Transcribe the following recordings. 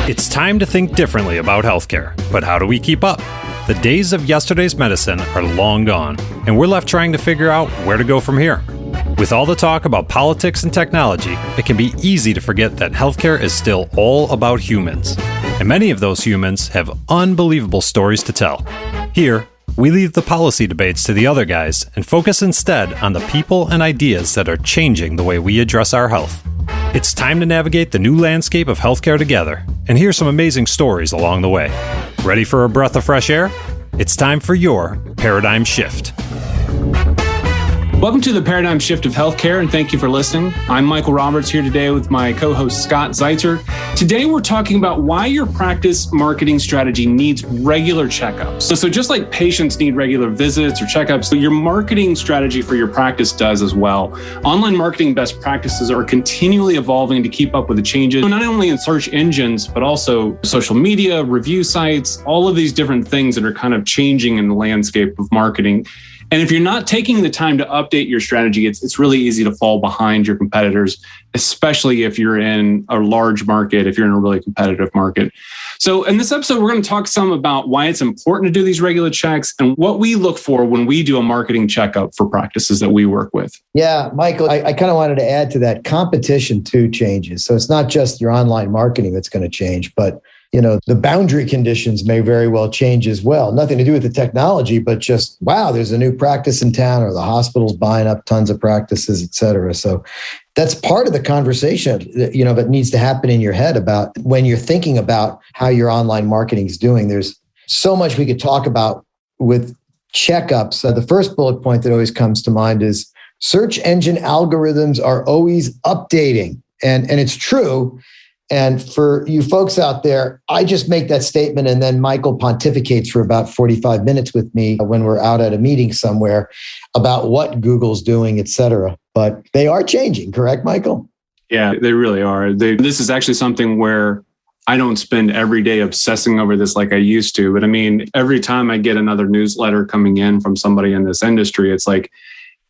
It's time to think differently about healthcare, but how do we keep up? The days of yesterday's medicine are long gone, and we're left trying to figure out where to go from here. With all the talk about politics and technology, it can be easy to forget that healthcare is still all about humans. And many of those humans have unbelievable stories to tell. Here, we leave the policy debates to the other guys and focus instead on the people and ideas that are changing the way we address our health. It's time to navigate the new landscape of healthcare together and hear some amazing stories along the way. Ready for a breath of fresh air? It's time for your paradigm shift. Welcome to the Paradigm Shift of Healthcare, and thank you for listening. I'm Michael Roberts here today with my co-host Scott Zeitzer. Today we're talking about why your practice marketing strategy needs regular checkups. So just like patients need regular visits or checkups, your marketing strategy for your practice does as well. Online marketing best practices are continually evolving to keep up with the changes, not only in search engines, but also social media, review sites, all of these different things that are kind of changing in the landscape of marketing. And if you're not taking the time to update your strategy, it's really easy to fall behind your competitors, especially if you're in a large market, if you're in a really competitive market. So in this episode, we're going to talk some about why it's important to do these regular checks and what we look for when we do a marketing checkup for practices that we work with. Yeah, Michael, I kind of wanted to add to that. Competition too changes. So it's not just your online marketing that's going to change, but the boundary conditions may very well change as well. Nothing to do with the technology, but just, wow, there's a new practice in town, or the hospital's buying up tons of practices, et cetera. So that's part of the conversation, that needs to happen in your head about when you're thinking about how your online marketing is doing. There's so much we could talk about with checkups. The first bullet point that always comes to mind is search engine algorithms are always updating. And it's true. And for you folks out there, I just make that statement and then Michael pontificates for about 45 minutes with me when we're out at a meeting somewhere about what Google's doing, et cetera. But they are changing, correct, Michael? Yeah, they really are. This is actually something where I don't spend every day obsessing over this like I used to. But I mean, every time I get another newsletter coming in from somebody in this industry, it's like,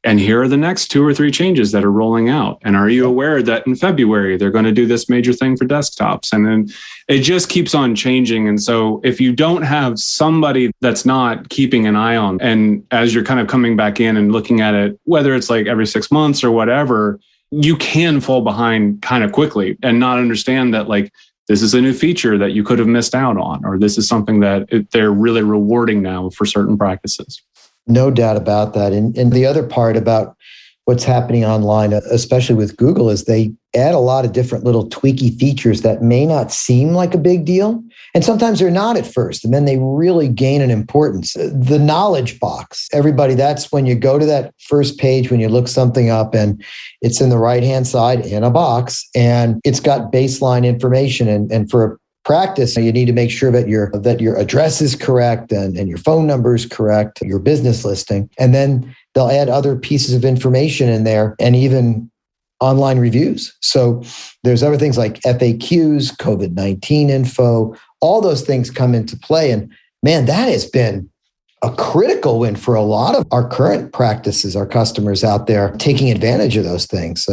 and here are the next 2 or 3 changes that are rolling out. And are you aware that in February, they're going to do this major thing for desktops? And then it just keeps on changing. And so if you don't have somebody that's not keeping an eye on, and as you're kind of coming back in and looking at it, whether it's like every 6 months or whatever, you can fall behind kind of quickly and not understand that like, this is a new feature that you could have missed out on, or this is something that they're really rewarding now for certain practices. No doubt about that. And the other part about what's happening online, especially with Google, is they add a lot of different little tweaky features that may not seem like a big deal. And sometimes they're not at first. And then they really gain an importance. The knowledge box, everybody, that's when you go to that first page, when you look something up and it's in the right-hand side in a box and it's got baseline information. And for a practice, you need to make sure that your address is correct and your phone number is correct, your business listing. And then they'll add other pieces of information in there and even online reviews. So there's other things like FAQs, COVID-19 info, all those things come into play. And man, that has been a critical win for a lot of our current practices, our customers out there taking advantage of those things.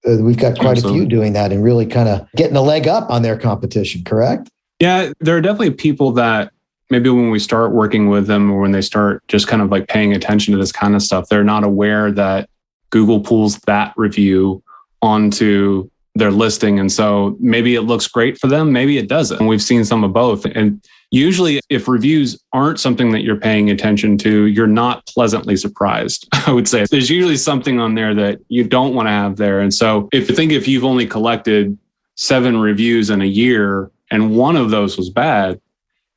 We've got quite a few doing that and really kind of getting a leg up on their competition, correct? Yeah, there are definitely people that maybe when we start working with them or when they start just kind of like paying attention to this kind of stuff, they're not aware that Google pulls that review onto their listing. And so maybe it looks great for them, maybe it doesn't. And we've seen some of both. And usually if reviews aren't something that you're paying attention to, you're not pleasantly surprised, I would say. There's usually something on there that you don't want to have there. And so if you've only collected 7 reviews in a year and one of those was bad,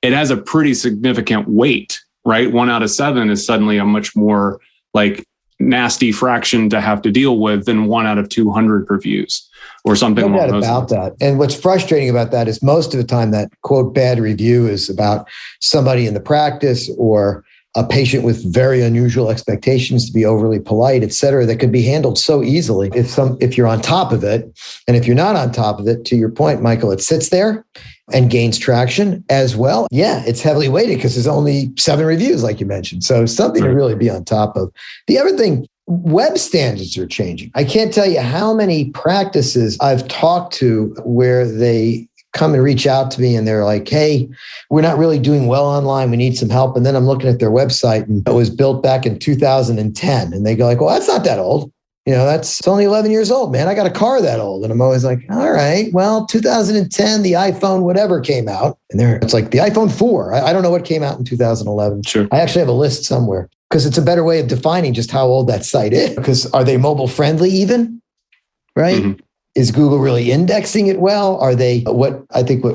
it has a pretty significant weight, right? 1 out of 7 is suddenly a much more like nasty fraction to have to deal with than 1 out of 200 reviews or something along those lines. That. And what's frustrating about that is most of the time that quote bad review is about somebody in the practice or a patient with very unusual expectations to be overly polite, et cetera, that could be handled so easily if you're on top of it. And if you're not on top of it, to your point, Michael, it sits there and gains traction as well. Yeah, it's heavily weighted because there's only 7 reviews, like you mentioned. So something to really be on top of. The other thing, web standards are changing. I can't tell you how many practices I've talked to where they come and reach out to me and they're like, hey, we're not really doing well online. We need some help. And then I'm looking at their website and it was built back in 2010. And they go like, well, that's not that old. It's only 11 years old, man. I got a car that old. And I'm always like, all right, well, 2010, the iPhone, whatever came out. And it's like the iPhone 4. I don't know what came out in 2011. Sure. I actually have a list somewhere because it's a better way of defining just how old that site is. Because are they mobile friendly even? Right? Mm-hmm. Is Google really indexing it well? Are they what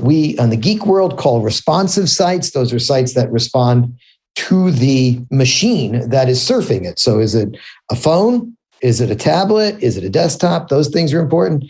we on the geek world call responsive sites? Those are sites that respond to the machine that is surfing it. So is it a phone? Is it a tablet? Is it a desktop? Those things are important.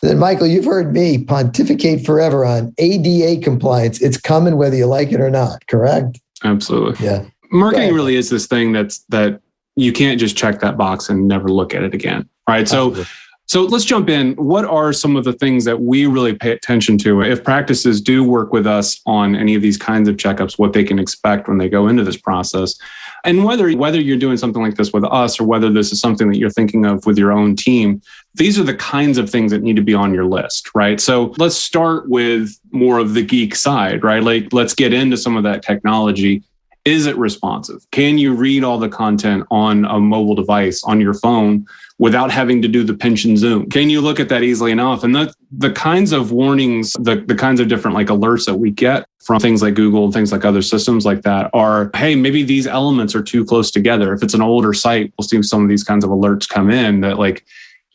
Then, Michael, you've heard me pontificate forever on ADA compliance. It's coming whether you like it or not, correct? Absolutely. Yeah. Marketing really is this thing that you can't just check that box and never look at it again, right? Absolutely. So let's jump in. What are some of the things that we really pay attention to if practices do work with us on any of these kinds of checkups, what they can expect when they go into this process? And whether you're doing something like this with us or whether this is something that you're thinking of with your own team, these are the kinds of things that need to be on your list, right? So let's start with more of the geek side, right? Like, let's get into some of that technology. Is it responsive? Can you read all the content on a mobile device, on your phone, without having to do the pinch and zoom? Can you look at that easily enough? And the kinds of warnings, the kinds of different like alerts that we get from things like Google and things like other systems like that are, hey, maybe these elements are too close together. If it's an older site, we'll see some of these kinds of alerts come in that like,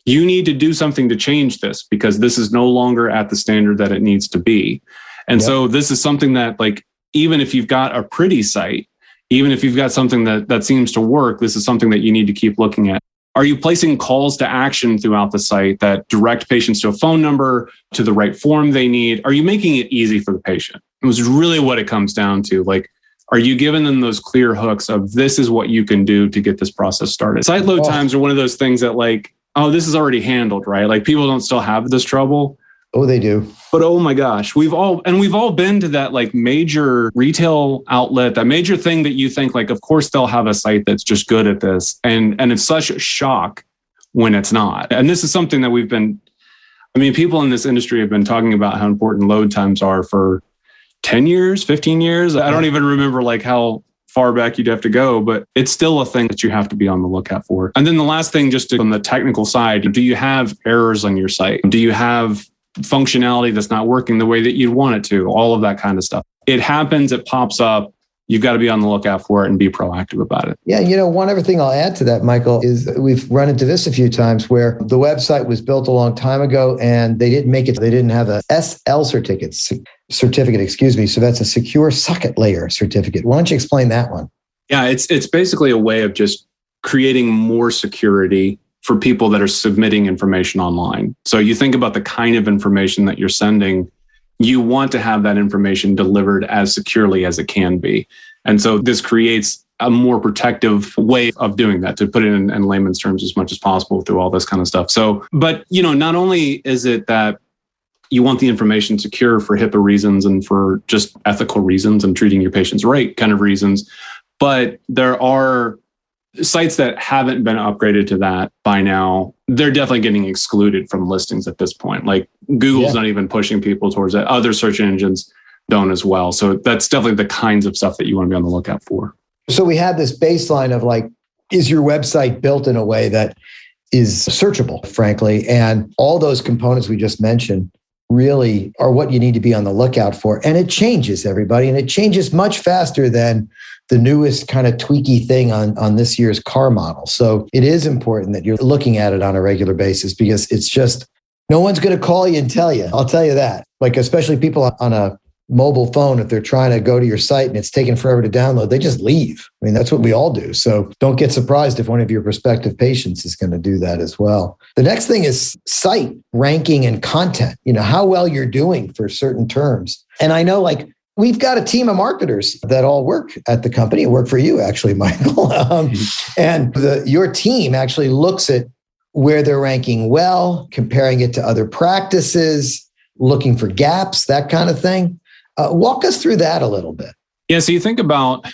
you need to do something to change this because this is no longer at the standard that it needs to be. And so this is something that like, even if you've got a pretty site, even if you've got something that seems to work, this is something that you need to keep looking at. Are you placing calls to action throughout the site that direct patients to a phone number, to the right form they need? Are you making it easy for the patient? It was really what it comes down to. Like, are you giving them those clear hooks of this is what you can do to get this process started? Site load times are one of those things that like, oh, this is already handled, right? Like people don't still have this trouble. Oh, they do. But oh my gosh, we've all been to that like major retail outlet, that major thing that you think like, of course they'll have a site that's just good at this. And it's such a shock when it's not. And this is something that people in this industry have been talking about how important load times are for 10 years, 15 years. I don't even remember like how far back you'd have to go, but it's still a thing that you have to be on the lookout for. And then the last thing, just on the technical side, do you have errors on your site? Do you have functionality that's not working the way that you'd want it to? All of that kind of stuff. It happens, it pops up. You've got to be on the lookout for it and be proactive about it. Yeah, one other thing I'll add to that, Michael, is we've run into this a few times where the website was built a long time ago and they didn't have a SL certificate, So that's a secure socket layer certificate. Why don't you explain that one? Yeah, it's basically a way of just creating more security for people that are submitting information online. So you think about the kind of information that you're sending, you want to have that information delivered as securely as it can be. And so this creates a more protective way of doing that, to put it in layman's terms as much as possible through all this kind of stuff. So, but not only is it that you want the information secure for HIPAA reasons and for just ethical reasons and treating your patients right kind of reasons, but there are sites that haven't been upgraded to that by now. They're definitely getting excluded from listings at this point. Like Google's not even pushing people towards that. Other search engines don't as well. So that's definitely the kinds of stuff that you want to be on the lookout for. So we have this baseline of like, is your website built in a way that is searchable, frankly? And all those components we just mentioned really are what you need to be on the lookout for. And it changes, everybody. And it changes much faster than the newest kind of tweaky thing on this year's car model. So it is important that you're looking at it on a regular basis because it's just, no one's going to call you and tell you. I'll tell you that. Like, especially people on a mobile phone, if they're trying to go to your site and it's taking forever to download, they just leave. I mean, that's what we all do. So don't get surprised if one of your prospective patients is going to do that as well. The next thing is site ranking and content, how well you're doing for certain terms. And I know like, we've got a team of marketers that all work at the company, work for you actually, Michael. And your team actually looks at where they're ranking well, comparing it to other practices, looking for gaps, that kind of thing. Walk us through that a little bit. Yeah, so you think about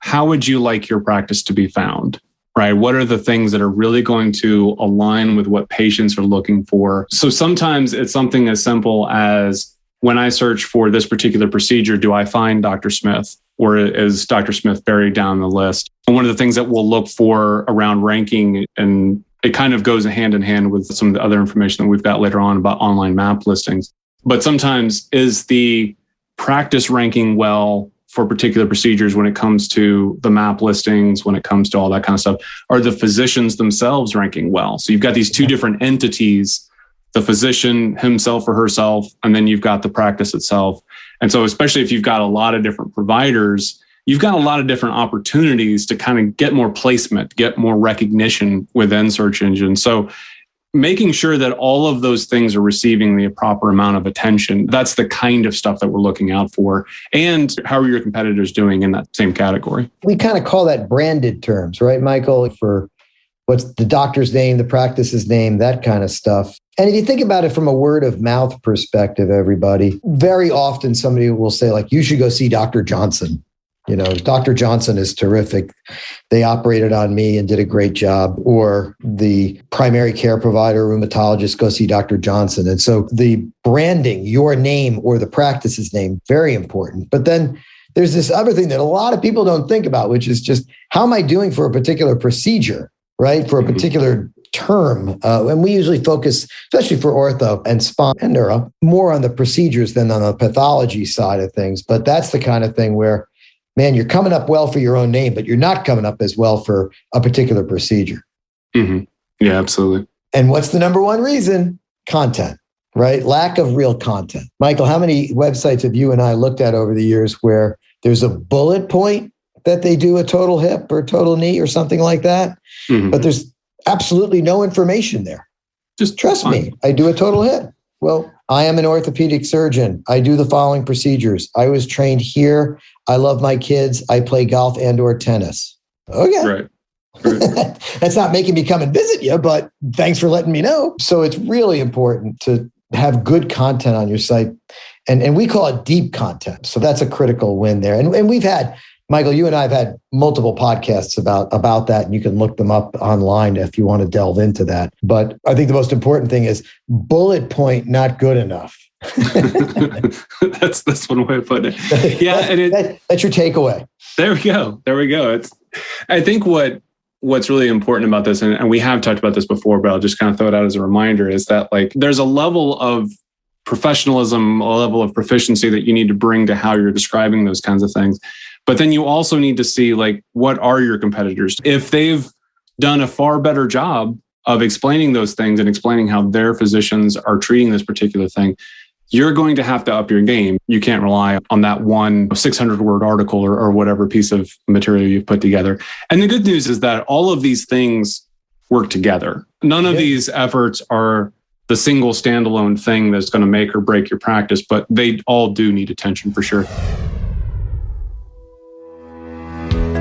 how would you like your practice to be found, right? What are the things that are really going to align with what patients are looking for? So sometimes it's something as simple as, when I search for this particular procedure, do I find Dr. Smith, or is Dr. Smith buried down the list? And one of the things that we'll look for around ranking, and it kind of goes hand in hand with some of the other information that we've got later on about online map listings. But sometimes is the practice ranking well for particular procedures when it comes to the map listings, when it comes to all that kind of stuff? Are the physicians themselves ranking well? So you've got these two different entities, the physician himself or herself, and then you've got the practice itself. And so especially if you've got a lot of different providers, you've got a lot of different opportunities to kind of get more placement, get more recognition within search engines. So making sure that all of those things are receiving the proper amount of attention, that's the kind of stuff that we're looking out for. And how are your competitors doing in that same category? We kind of call that branded terms, right, Michael? For what's the doctor's name, the practice's name, that kind of stuff. And if you think about it from a word of mouth perspective, everybody, very often somebody will say, like, you should go see Dr. Johnson. You know, Dr. Johnson is terrific. They operated on me and did a great job. Or the primary care provider, rheumatologist, go see Dr. Johnson. And so the branding, your name or the practice's name, very important. But then there's this other thing that a lot of people don't think about, which is just how am I doing for a particular procedure, right? For a particular term. And we usually focus, especially for ortho and spine and neuro, more on the procedures than on the pathology side of things. But that's the kind of thing where, man, you're coming up well for your own name, but you're not coming up as well for a particular procedure. Mm-hmm. Yeah, absolutely. And what's the number one reason? Content, right? Lack of real content. Michael, how many websites have you and I looked at over the years where there's a bullet point that they do a total hip or total knee or something like that, but there's absolutely no information there. Just trust me, I do a total hip. Well, I am an orthopedic surgeon. I do the following procedures. I was trained here. I love my kids. I play golf and or tennis. Okay. Right. That's not making me come and visit you, but thanks for letting me know. So it's really important to have good content on your site. And we call it deep content. So that's a critical win there. And we've had, Michael, you and I have had multiple podcasts about that, and you can look them up online if you want to delve into that. But I think the most important thing is bullet point, not good enough. That's one way of putting it. Yeah, that's your takeaway. There we go. I think what's really important about this, and we have talked about this before, but I'll just kind of throw it out as a reminder, is that like there's a level of professionalism, a level of proficiency that you need to bring to how you're describing those kinds of things. But then you also need to see, like, what are your competitors? If they've done a far better job of explaining those things and explaining how their physicians are treating this particular thing, you're going to have to up your game. You can't rely on that one 600-word article or whatever piece of material you've put together. And the good news is that all of these things work together. None of these efforts are the single standalone thing that's going to make or break your practice, but they all do need attention for sure.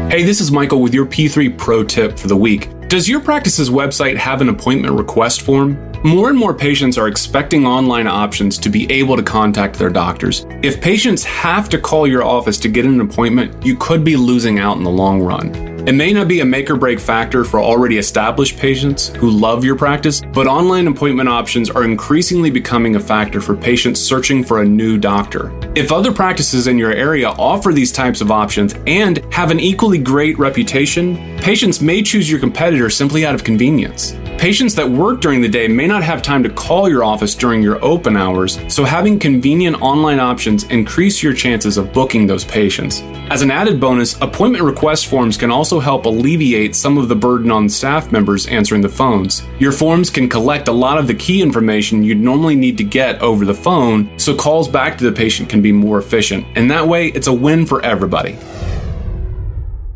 Hey, this is Michael with your P3 Pro tip for the week. Does your practice's website have an appointment request form? More and more patients are expecting online options to be able to contact their doctors. If patients have to call your office to get an appointment, you could be losing out in the long run. It may not be a make or break factor for already established patients who love your practice, but online appointment options are increasingly becoming a factor for patients searching for a new doctor. If other practices in your area offer these types of options and have an equally great reputation, patients may choose your competitor simply out of convenience. Patients that work during the day may not have time to call your office during your open hours, so having convenient online options increase your chances of booking those patients. As an added bonus, appointment request forms can also help alleviate some of the burden on staff members answering the phones. Your forms can collect a lot of the key information you'd normally need to get over the phone, so calls back to the patient can be more efficient. And that way, it's a win for everybody.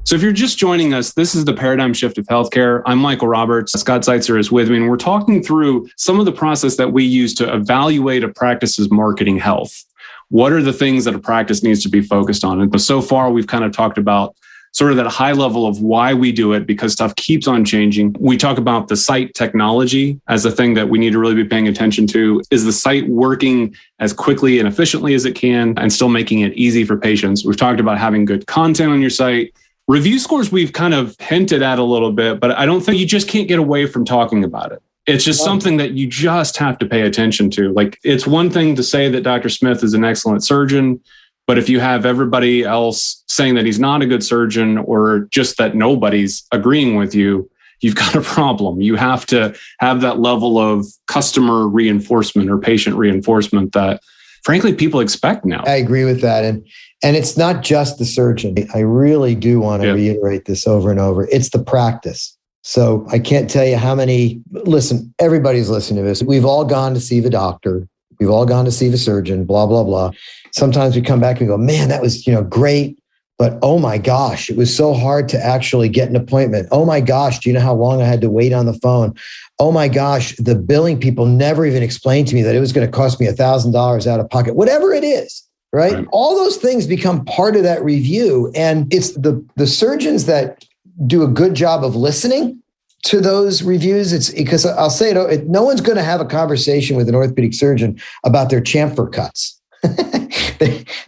So if you're just joining us, this is the Paradigm Shift of Healthcare. I'm Michael Roberts. Scott Zeitzer is with me, and we're talking through some of the process that we use to evaluate a practice's marketing health. What are the things that a practice needs to be focused on? And so far, we've kind of talked about sort of that high level of why we do it, because stuff keeps on changing. We talk about the site technology as a thing that we need to really be paying attention to. Is the site working as quickly and efficiently as it can and still making it easy for patients? We've talked about having good content on your site. Review scores we've kind of hinted at a little bit, but I don't think you just can't get away from talking about it. It's just something that you just have to pay attention to. Like, it's one thing to say that Dr. Smith is an excellent surgeon, but if you have everybody else saying that he's not a good surgeon, or just that nobody's agreeing with you, you've got a problem. You have to have that level of customer reinforcement or patient reinforcement that, frankly, people expect now. I agree with that. And it's not just the surgeon. I really do want to reiterate this over and over. It's the practice. So I can't tell you how many, listen, everybody's listening to this. We've all gone to see the doctor. We've all gone to see the surgeon, blah, blah, blah. Sometimes we come back and go, man, that was, great. But oh my gosh, it was so hard to actually get an appointment. Oh my gosh, do you know how long I had to wait on the phone? Oh my gosh, the billing people never even explained to me that it was going to cost me $1,000 out of pocket, whatever it is, right? All those things become part of that review. And it's the surgeons that do a good job of listening to those reviews. It's because I'll say it, no one's going to have a conversation with an orthopedic surgeon about their chamfer cuts.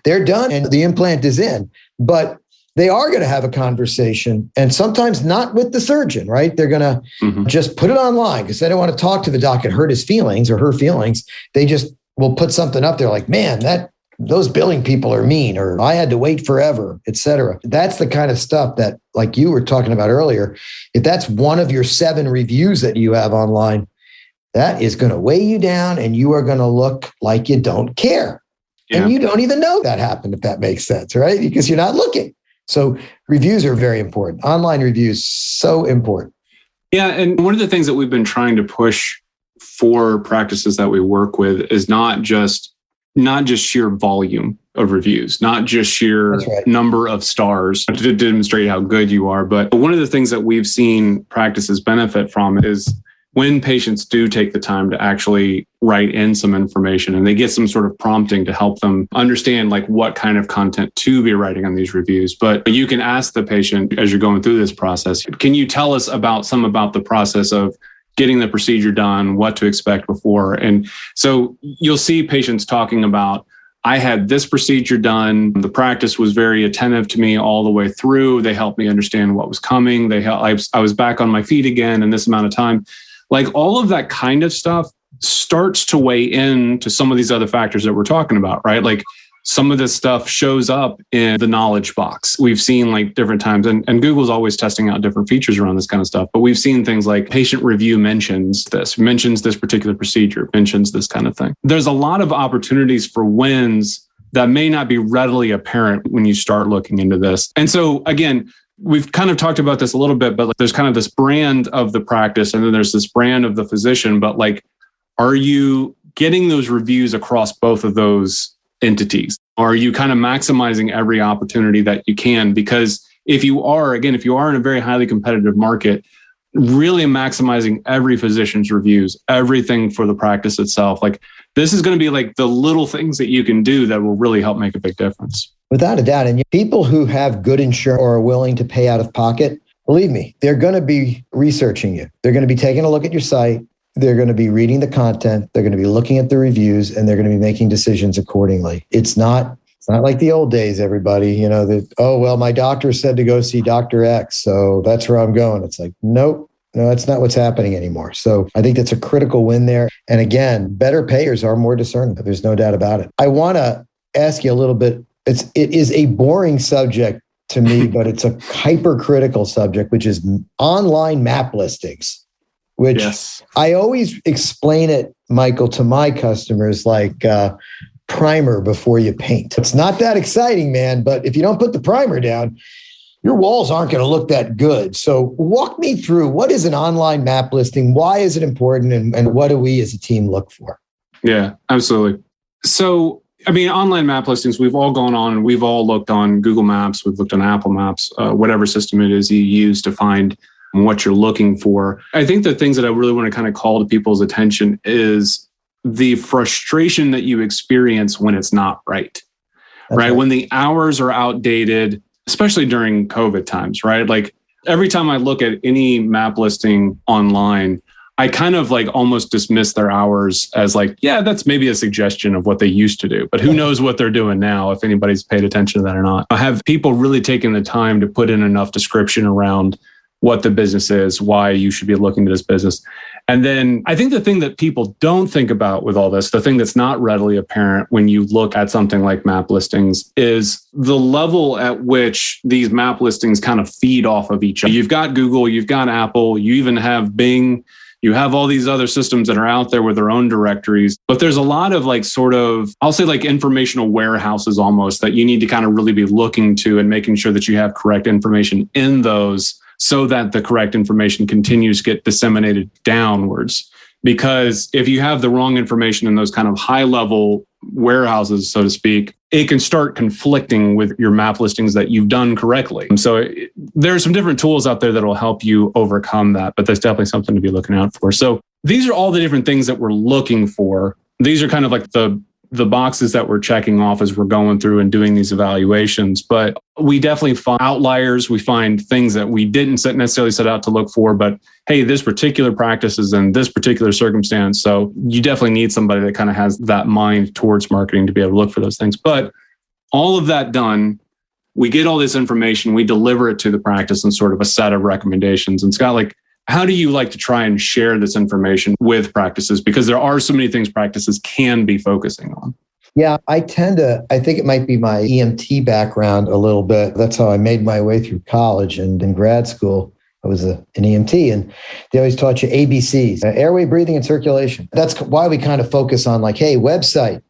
They're done and the implant is in, but they are going to have a conversation, and sometimes not with the surgeon, right? They're going to just put it online because they don't want to talk to the doc and hurt his feelings or her feelings. They just will put something up there like, man, those billing people are mean, or I had to wait forever, et cetera. That's the kind of stuff that, like you were talking about earlier, if that's one of your 7 reviews that you have online, that is going to weigh you down and you are going to look like you don't care. Yeah. And you don't even know that happened, if that makes sense, right? Because you're not looking. So reviews are very important. Online reviews, so important. Yeah. And one of the things that we've been trying to push for practices that we work with is not just sheer volume of reviews, not just sheer number of stars to demonstrate how good you are. But one of the things that we've seen practices benefit from is when patients do take the time to actually write in some information and they get some sort of prompting to help them understand like what kind of content to be writing on these reviews. But you can ask the patient as you're going through this process, can you tell us about the process of getting the procedure done, what to expect before? And so you'll see patients talking about, I had this procedure done. The practice was very attentive to me all the way through. They helped me understand what was coming. I was back on my feet again in this amount of time. Like all of that kind of stuff starts to weigh into some of these other factors that we're talking about, right? Like some of this stuff shows up in the knowledge box. We've seen like different times, and Google's always testing out different features around this kind of stuff, but we've seen things like patient review mentions this particular procedure, mentions this kind of thing. There's a lot of opportunities for wins that may not be readily apparent when you start looking into this. And so again, we've kind of talked about this a little bit, but like, there's kind of this brand of the practice and then there's this brand of the physician, but like, are you getting those reviews across both of those entities? Are you kind of maximizing every opportunity that you can? Because if you are in a very highly competitive market, really maximizing every physician's reviews, everything for the practice itself, like this is going to be like the little things that you can do that will really help make a big difference. Without a doubt. And people who have good insurance or are willing to pay out of pocket, believe me, they're going to be researching you. They're going to be taking a look at your site. They're going to be reading the content. They're going to be looking at the reviews, and they're going to be making decisions accordingly. It's not like the old days, everybody, my doctor said to go see Dr. X, so that's where I'm going. It's like, nope. No, that's not what's happening anymore. So I think that's a critical win there. And again, better payers are more discerning. There's no doubt about it. I want to ask you a little bit. It is a boring subject to me, but it's a hypercritical subject, which is online map listings, which I always explain it, Michael, to my customers like primer before you paint. It's not that exciting, man, but if you don't put the primer down, your walls aren't going to look that good. So walk me through, what is an online map listing? Why is it important? And what do we as a team look for? Yeah, absolutely. So, online map listings, we've all gone on and we've all looked on Google Maps. We've looked on Apple Maps, whatever system it is you use to find what you're looking for. I think the things that I really want to kind of call to people's attention is the frustration that you experience when it's not right. Right? When the hours are outdated, especially during COVID times, right? Like every time I look at any map listing online, I kind of like almost dismiss their hours as like, yeah, that's maybe a suggestion of what they used to do, but who knows what they're doing now, if anybody's paid attention to that or not. I have people really taking the time to put in enough description around what the business is, why you should be looking to this business. And then I think the thing that people don't think about with all this, the thing that's not readily apparent when you look at something like map listings, is the level at which these map listings kind of feed off of each other. You've got Google, you've got Apple, you even have Bing, you have all these other systems that are out there with their own directories. But there's a lot of I'll say informational warehouses almost that you need to kind of really be looking to and making sure that you have correct information in those, so that the correct information continues to get disseminated downwards. Because if you have the wrong information in those kind of high level warehouses, so to speak, it can start conflicting with your map listings that you've done correctly. So there are some different tools out there that will help you overcome that, but that's definitely something to be looking out for. So these are all the different things that we're looking for. These are kind of like the boxes that we're checking off as we're going through and doing these evaluations. But we definitely find outliers. We find things that we didn't necessarily set out to look for, but hey, this particular practice is in this particular circumstance. So you definitely need somebody that kind of has that mind towards marketing to be able to look for those things. But all of that done, we get all this information, we deliver it to the practice in sort of a set of recommendations. And Scott, how do you like to try and share this information with practices? Because there are so many things practices can be focusing on. Yeah, I think it might be my EMT background a little bit. That's how I made my way through college and in grad school. I was an EMT, and they always taught you ABCs, airway, breathing, and circulation. That's why we kind of focus on hey, website,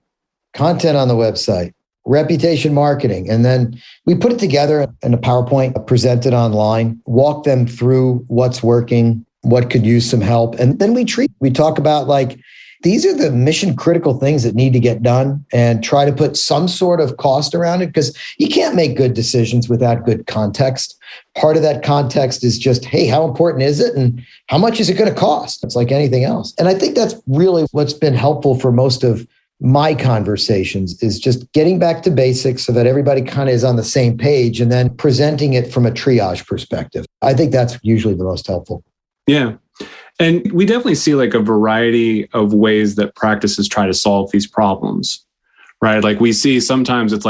content on the website, reputation marketing. And then we put it together in a PowerPoint, present it online, walk them through what's working, what could use some help. And then we talk about these are the mission critical things that need to get done, and try to put some sort of cost around it, because you can't make good decisions without good context. Part of that context is just, hey, how important is it? And how much is it going to cost? It's like anything else. And I think that's really what's been helpful for most of my conversations, is just getting back to basics so that everybody kind of is on the same page, and then presenting it from a triage perspective. I think that's usually the most helpful. Yeah. And we definitely see a variety of ways that practices try to solve these problems, right? We see sometimes it's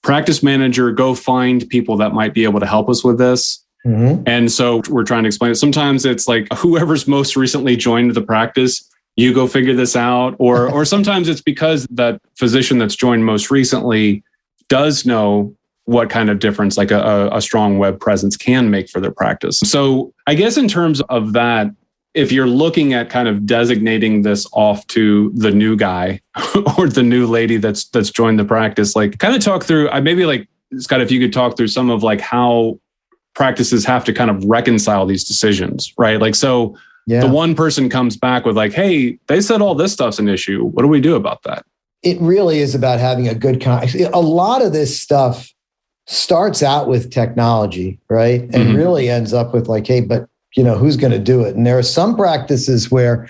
practice manager, go find people that might be able to help us with this. Mm-hmm. And so we're trying to explain it. Sometimes it's whoever's most recently joined the practice, you go figure this out. Or sometimes it's because that physician that's joined most recently does know what kind of difference a strong web presence can make for their practice. So I guess in terms of that, if you're looking at kind of designating this off to the new guy or the new lady that's joined the practice, kind of talk through, maybe Scott, if you could talk through some of how practices have to kind of reconcile these decisions, right? The one person comes back with hey, they said all this stuff's an issue. What do we do about that? It really is about having a good a lot of this stuff starts out with technology, right? And mm-hmm. really ends up with hey, but who's going to do it? And there are some practices where,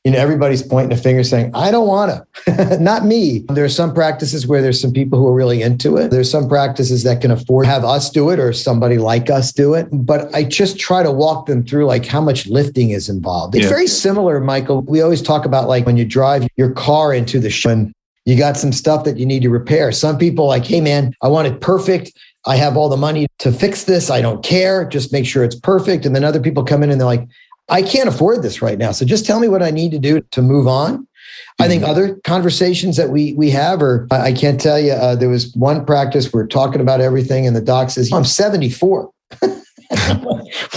everybody's pointing a finger saying, I don't want to, not me. There are some practices where there's some people who are really into it. There's some practices that can afford to have us do it or somebody like us do it. But I just try to walk them through how much lifting is involved. It's very similar, Michael. We always talk about when you drive your car into the show and you got some stuff that you need to repair. Some people hey man, I want it perfect. I have all the money to fix this. I don't care. Just make sure it's perfect. And then other people come in and they're I can't afford this right now. So just tell me what I need to do to move on. Mm-hmm. I think other conversations that we have are, I can't tell you, there was one practice we're talking about everything and the doc says, I'm 74.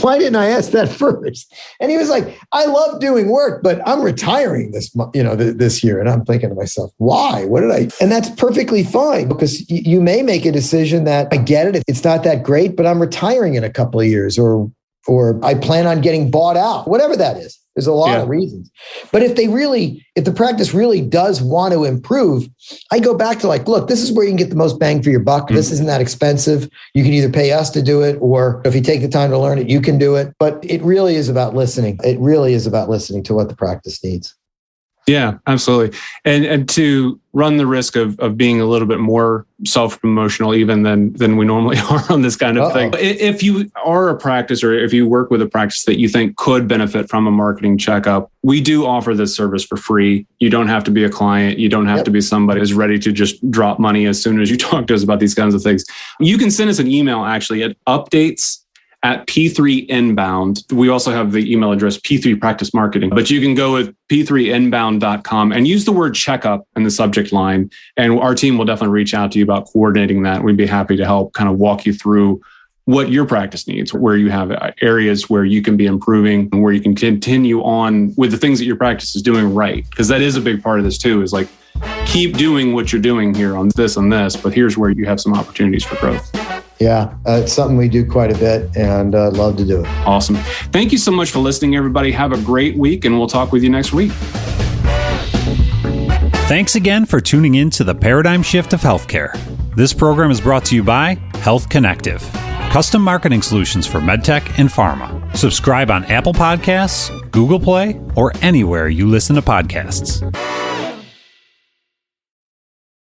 Why didn't I ask that first? And he was I love doing work, but I'm retiring this year. And I'm thinking to myself, why? What did I? And that's perfectly fine, because you may make a decision that I get it. It's not that great, but I'm retiring in a couple of years, or I plan on getting bought out, whatever that is. There's a lot of reasons. But if the practice really does want to improve, I go back to look, this is where you can get the most bang for your buck. Mm-hmm. This isn't that expensive. You can either pay us to do it, or if you take the time to learn it, you can do it. But it really is about listening. It really is about listening to what the practice needs. Yeah, absolutely. And to run the risk of being a little bit more self-promotional even than we normally are on this kind of thing. If you are a practice, or if you work with a practice that you think could benefit from a marketing checkup, we do offer this service for free. You don't have to be a client. You don't have to be somebody who's ready to just drop money as soon as you talk to us about these kinds of things. You can send us an email actually at updates at P3 Inbound. We also have the email address P3 Practice Marketing, but you can go with p3inbound.com and use the word checkup in the subject line. And our team will definitely reach out to you about coordinating that. We'd be happy to help kind of walk you through what your practice needs, where you have areas where you can be improving and where you can continue on with the things that your practice is doing right. Because that is a big part of this too, is like, keep doing what you're doing here on this and this, but here's where you have some opportunities for growth. Yeah, it's something we do quite a bit and love to do it. Awesome. Thank you so much for listening, everybody. Have a great week, and we'll talk with you next week. Thanks again for tuning in to the Paradigm Shift of Healthcare. This program is brought to you by Health Connective, custom marketing solutions for medtech and pharma. Subscribe on Apple Podcasts, Google Play, or anywhere you listen to podcasts.